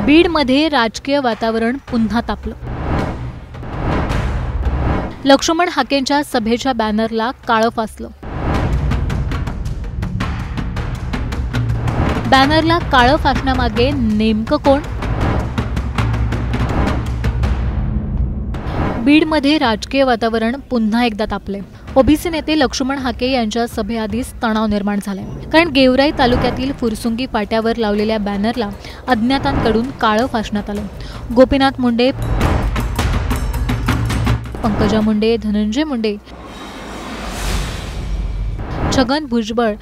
बीडमध्ये राजकीय वातावरण पुन्हा तापलं। लक्ष्मण हाकेंच्या सभेच्या बॅनरला काळं फासलं। बॅनरला काळं फासण्यामागे नेमकं कोण? बीडमध्ये राजकीय वातावरण पुन्हा एकदा तापले। ओबीसी नेते लक्ष्मण हाके यांच्या सभेआधीच तणाव निर्माण झालाय, कारण गेवराई तालुक्यातील फुरसुंगी फाट्यावर लावलेल्या बॅनरला अज्ञातांकडून काळं फासण्यात आलं। गोपीनाथ मुंडे, पंकजा मुंडे, धनंजय मुंडे, छगन भुजबळ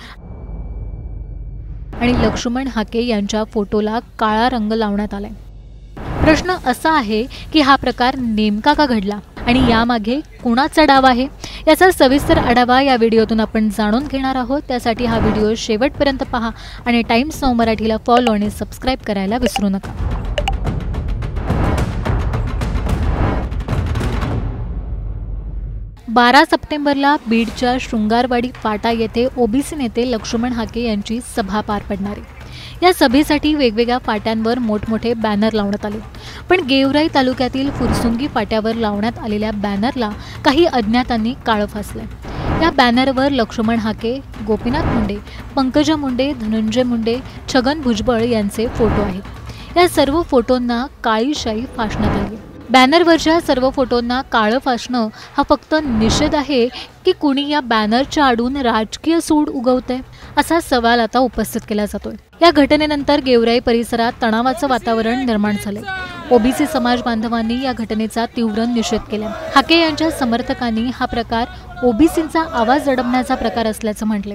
आणि लक्ष्मण हाके यांच्या फोटोला काळा रंग लावण्यात आलाय। प्रश्न असा आहे की हा प्रकार नेमका का घडला आणि यामागे कुणाचा डाव आहे? याचा सविस्तर आढावा या व्हिडिओतून आपण जाणून घेणार आहोत। त्यासाठी हा व्हिडिओ शेवटपर्यंत पहा आणि टाइम्स नाऊ मराठीला फॉलो आणि सबस्क्राइब करायला विसरू नका। 12 सप्टेंबरला बीडच्या शृंगारवाडी फाटा येथे ओबीसी नेते लक्ष्मण हाके यांची सभा पार पडणार आहे। या सभेसाठी वेगवेगळ्या फाट्यांवर मोठमोठे बॅनर लावण्यात आले, पण गेवराई तालुक्यातील फुरसुंगी फाट्यावर लावण्यात आलेल्या बॅनरला काही अज्ञातांनी काळं फासलंय। या बॅनरवर लक्ष्मण हाके, गोपीनाथ मुंडे, पंकजा मुंडे, धनंजय मुंडे, छगन भुजबळ यांचे फोटो आहेत। या सर्व फोटोंना काळी शाई फासण्यात आली। बॅनरवरच्या सर्व फोटोंना काळं फासणं हा फक्त निषेध आहे की कुणी या बॅनरच्या आडून राजकीय सूड उगवतंय, असा सवाल आता उपस्थित केला जातोय। या घटनेनंतर गेवराई परिसरात तणावाचं वातावरण निर्माण झाले। ओबीसी समाज बांधवांनी या घटनेचा तीव्र निषेध केला। हाके यांच्या समर्थकांनी हा प्रकार ओबीसींचा आवाज दडपण्याचा प्रकार असल्याचं म्हटले।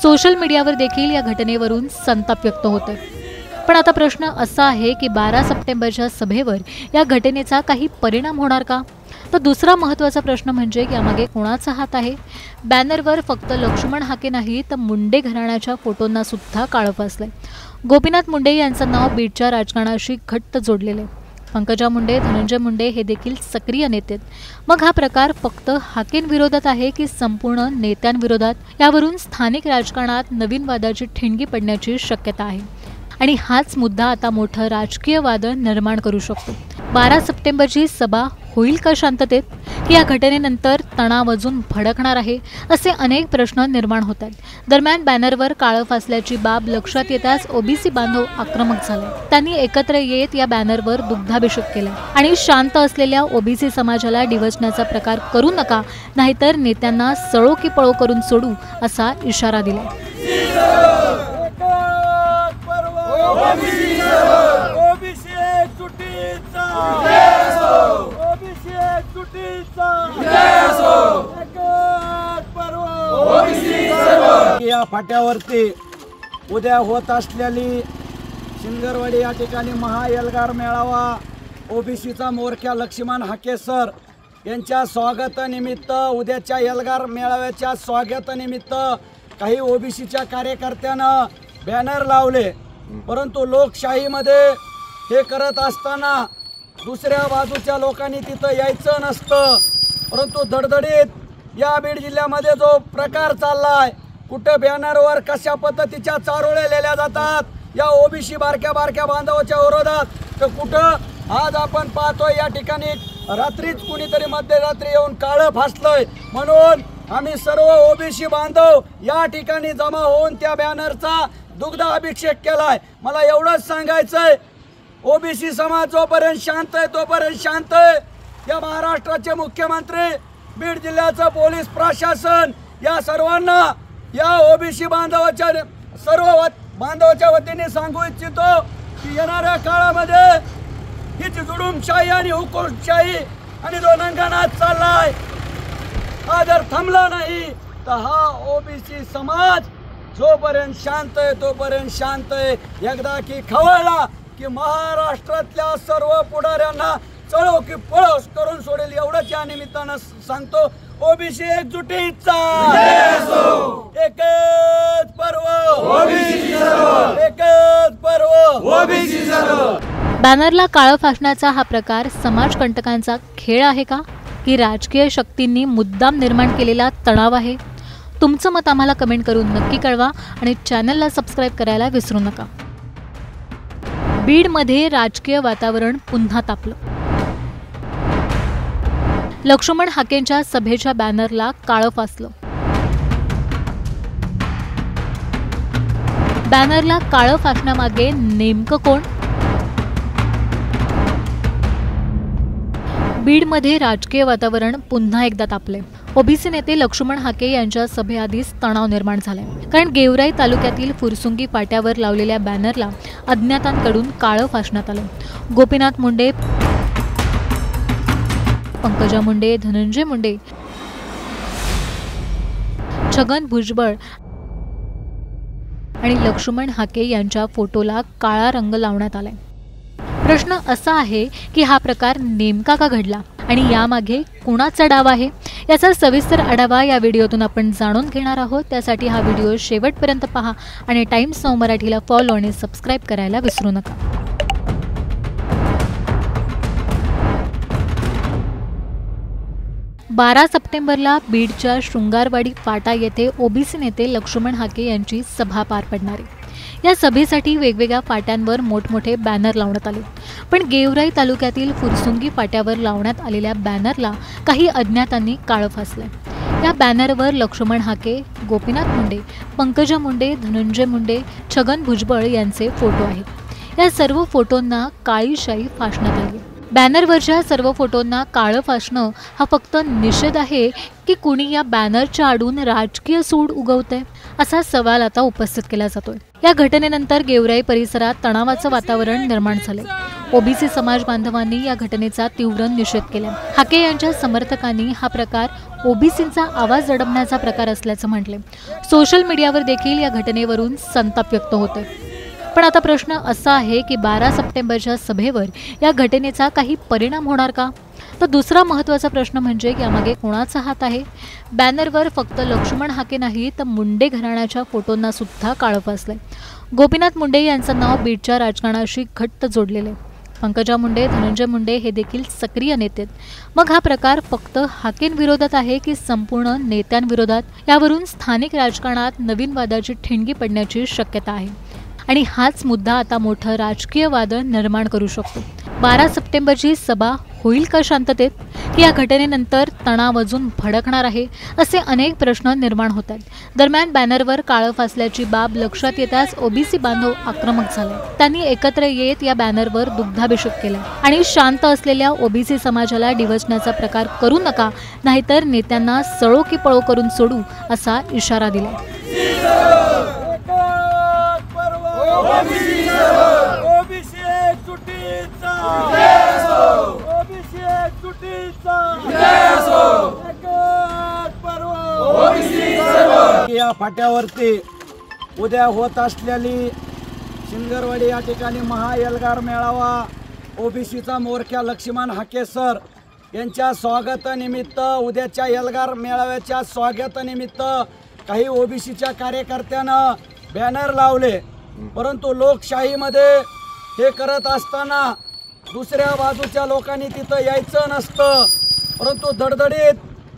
सोशल मीडियावर देखील या घटनेवरून संताप व्यक्त होतोय। पण आता प्रश्न असा आहे की 12 सप्टेंबरच्या सभेवर या घटनेचा काही परिणाम होणार का? तर दुसरा महत्त्वाचा प्रश्न म्हणजे यामागे कोणाचा हात आहे? बॅनरवर फक्त लक्ष्मण हाके नाही तर मुंडे घराण्याच्या फोटोंना सुद्धा काळं फासलंय। गोपीनाथ मुंडे यांचं नाव बीडच्या राजकारणाशी घट्ट जोडलेलं आहे। पंकजा मुंडे, धनंजय मुंडे हे देखील सक्रिय नेते। मग हा प्रकार फक्त हाकेंविरोधात आहे की संपूर्ण नेत्यांविरोधात? यावरून स्थानिक राजकारणात नवीन वादाची ठिणगी पडण्याची शक्यता आहे आणि हाच मुद्दा आता मोठं राजकीय वाद निर्माण करू शकतो। 12 सप्टेंबरची सभा होईल का शांततेत, की या घटनेनंतर तणाव अजून भडकणार आहे, असे अनेक प्रश्न निर्माण होत आहेत। दरम्यान बॅनरवर काळं फासल्याची बाब लक्षात येताच ओबीसी बांधव आक्रमक झाले। त्यांनी एकत्र येत या बॅनरवर दुग्धाभिषेक केला आणि शांत असलेल्या ओबीसी समाजाला डिवचण्याचा प्रकार करू नका, नाहीतर नेत्यांना सळो की पळो करून सोडू, असा इशारा दिला। या फाट्यावरती उद्या होत असलेली शिंगरवाडी या ठिकाणी महाएल्गार मेळावा, ओबीसीचा मोर्चा लक्ष्मण हाके सर यांच्या स्वागतानिमित्त, उद्याच्या एल्गार मेळाव्याच्या स्वागतानिमित्त काही ओबीसीच्या कार्यकर्त्यानं बॅनर लावले। परंतु लोकशाहीमध्ये हे करत असताना दुसऱ्या बाजूच्या लोकांनी तिथं यायचं नसतं। परंतु धडधडीत या बीड जिल्ह्यामध्ये जो प्रकार चाललाय, कुठं बॅनरवर कशा पद्धतीच्या चारोळ्या लिहिल्या जातात या ओबीसी बारक्या बांधवाच्या विरोधात, तर कुठं आज आपण पाहतोय या ठिकाणी रात्रीच कुणीतरी मध्यरात्री येऊन काळं फासलंय। म्हणून आम्ही सर्व ओबीसी बांधव या ठिकाणी जमा होऊन त्या बॅनरचा दुग्ध अभिषेक केलाय। मला एवढंच सांगायचंय, ओबीसी समाज जोपर्यंत शांत आहे तोपर्यंत शांत आहे। या महाराष्ट्राचे मुख्यमंत्री, बीड जिल्ह्याचं पोलीस प्रशासन या सर्वांना, या ओबीसी बांधवाच्या वतीने सांगू इच्छितो की येणाऱ्या काळामध्ये हीच जुडुमशाही आणि हुकुमशाही आणि जो नंगानाच चाललाय, हा जर थांबला नाही तर हा ओबीसी समाज जोपर्यंत शांत आहे तोपर्यंत शांत आहे। एकदा की खवळला की महाराष्ट्रातल्या सर्व पुढाऱ्यांना चळो की पळो करून सोडेल, एवढंच या निमित्तानं सांगतो। ओबीसी एकजुटीचा एकच पर्व, एकच पर्व ओबीसी सर्व। बॅनरला काळं फासण्याचा हा प्रकार समाजकंटकांचा खेळ आहे का, की राजकीय शक्तींनी मुद्दाम निर्माण केलेला तणाव आहे? तुमचं मत आम्हाला कमेंट करून नक्की कळवा आणि चॅनलला सबस्क्राइब करायला विसरू नका। बीडमध्ये राजकीय वातावरण पुन्हा तापलं। लक्ष्मण हाकेंच्या सभेच्या बॅनरला काळं फासलं। बॅनरला काळं फासण्यामागे नेमकं कोण? बीडमध्ये राजकीय वातावरण पुन्हा एकदा तापले। ओबीसी नेते लक्ष्मण हाके यांच्या सभेआधीच तणाव निर्माण झालाय, कारण गेवराई तालुक्यातील फुरसुंगी फाट्यावर लावलेल्या बॅनरला अज्ञातांकडून काळं फासण्यात आलं। गोपीनाथ मुंडे, पंकजा मुंडे, धनंजय मुंडे, छगन भुजबळ आणि लक्ष्मण हाके यांच्या फोटोला काळा रंग लावण्यात आलाय। प्रश्न असा आहे की हा प्रकार नेमका का घडला आणि यामागे कुणाचा डाव आहे? याचा सविस्तर आढावा या व्हिडिओतून आपण जाणून घेणार आहोत। त्यासाठी हा व्हिडिओ शेवटपर्यंत पहा आणि टाइम्स नाऊ मराठीला फॉलो आणि सबस्क्राईब करायला विसरू नका। 12 सप्टेंबरला बीडच्या शृंगारवाडी फाटा येथे ओबीसी नेते लक्ष्मण हाके यांची सभा पार पडणार आहे। या सभेसाठी वेगवेगळ्या फाट्यांवर मोठमोठे बॅनर लावण्यात आले, पण गेवराई तालुक्यातील फुरसुंगी फाट्यावर लावण्यात आलेल्या बॅनरला काही अज्ञातांनी काळं फासलंय। या बॅनरवर लक्ष्मण हाके, गोपीनाथ मुंडे, पंकजा मुंडे, धनंजय मुंडे, छगन भुजबळ यांचे फोटो आहेत। या सर्व फोटोंना काळी शाई फासण्यात आली आहे। बॅनरवरच्या सर्व फोटोंना काळं फासणं हा फक्त निषेध आहे की कुणी या बॅनरच्या आडून राजकीय सूड उगवतंय, असा सवाल आता उपस्थित केला जातोय। या घटनेनंतर गेवराई परिसरात तणावाचं वातावरण निर्माण झाले। ओबीसी समाज बांधवांनी या घटनेचा तीव्र निषेध केला। हाके यांच्या समर्थकांनी हा प्रकार ओबीसींचा आवाज दडपण्याचा प्रकार असल्याचं म्हटले। सोशल मीडियावर देखील या घटनेवरून संताप व्यक्त होतोय। पण आता प्रश्न असा आहे की 12 सप्टेंबरच्या सभेवर या घटनेचा काही परिणाम होणार का? तर दुसरा महत्त्वाचा प्रश्न म्हणजे यामागे कोणाचा हात आहे? बॅनरवर फक्त लक्ष्मण हाके नाही तर मुंडे घराण्याच्या फोटोंना सुद्धा काळं फासलंय। गोपीनाथ मुंडे यांचं नाव बीडच्या राजकारणाशी घट्ट जोडलेलं आहे। पंकजा मुंडे, धनंजय मुंडे हे देखील सक्रिय नेते। मग हा प्रकार फक्त हाकेंविरोधात आहे की संपूर्ण नेत्यांविरोधात? यावरून स्थानिक राजकारणात नवीन वादाची ठिणगी पडण्याची शक्यता आहे आणि हाच मुद्दा आता मोठं राजकीय वाद निर्माण करू शकतो। 12 सप्टेंबरची सभा होईल का शांततेत, की या घटनेनंतर तणाव अजून भडकणार आहे, असे अनेक प्रश्न निर्माण होत आहेत। दरम्यान बॅनरवर काळं फासल्याची बाब लक्षात येताच ओबीसी बांधव आक्रमक झाले। त्यांनी एकत्र येत या बॅनरवर दुग्धाभिषेक केला आणि शांत असलेल्या ओबीसी समाजाला डिवचण्याचा प्रकार करू नका, नाहीतर नेत्यांना सळो की पळो करून सोडू, असा इशारा दिला। या फाट्यावरती उद्या होत असलेली शिंगरवाडी या ठिकाणी महाएल्गार मेळावा, ओबीसीचा मोरक्या लक्ष्मण हाके सर यांच्या स्वागतानिमित्त, उद्याच्या एल्गार मेळाव्याच्या स्वागतानिमित्त काही ओबीसीच्या कार्यकर्त्यानं बॅनर लावले। परंतु लोकशाहीमध्ये हे करत असताना दुसऱ्या बाजूच्या लोकांनी तिथं यायचं नसतं। परंतु धडधडीत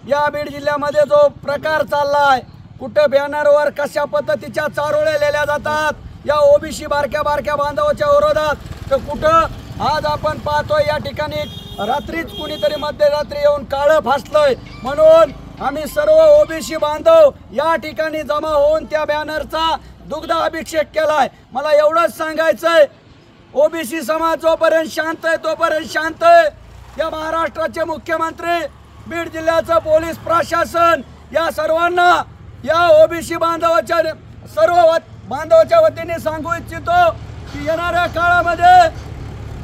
या बीड जिल्ह्यामध्ये जो प्रकार चाललाय, कुठं बॅनरवर कशा पद्धतीच्या चारोळ्या लिहिल्या जातात या ओबीसी बारक्या बांधवाच्या विरोधात, तर कुठं आज आपण पाहतोय या ठिकाणी रात्रीच कुणीतरी मध्यरात्री येऊन काळं फासलंय। म्हणून आम्ही सर्व ओबीसी बांधव या ठिकाणी जमा होऊन त्या बॅनरचा दुग्धाभिषेक केलाय। मला एवढंच सांगायचंय, ओबीसी समाज जोपर्यंत शांत आहे तोपर्यंत शांत आहे। या महाराष्ट्राचे मुख्यमंत्री, बीड जिल्ह्याचं पोलीस प्रशासन या सर्वांना, या ओबीसी बांधवाच्या वतीने सांगू इच्छितो की येणाऱ्या काळामध्ये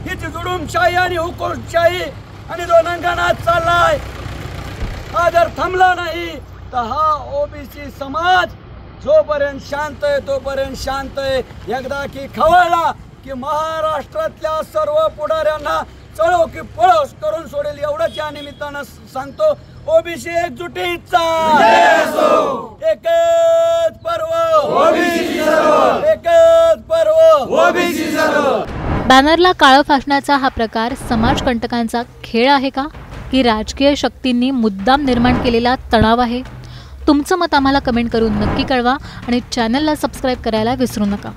ही जी जुलूमशाही आणि हुकुमशाही आणि जो नंगानाच चाललाय, हा जर थांबला नाही तर हा ओबीसी समाज जोपर्यंत शांत आहे तोपर्यंत शांत आहे। एकदा की खवळला की महाराष्ट्रातल्या सर्व पुढाऱ्यांना चळो की पळो करून सोडेल, एवढंच या निमित्तानं सांगतो। ओबीसी एकजुटीचा एकच पर्व, एकच पर्व ओबीसी सर्व। बॅनरला काळं फासण्याचा हा प्रकार समाजकंटकांचा खेळ आहे का, की राजकीय शक्तींनी मुद्दाम निर्माण केलेला तणाव आहे? तुमचं मत आम्हाला कमेंट करून नक्की कळवा आणि चॅनलला सबस्क्राईब करायला विसरू नका।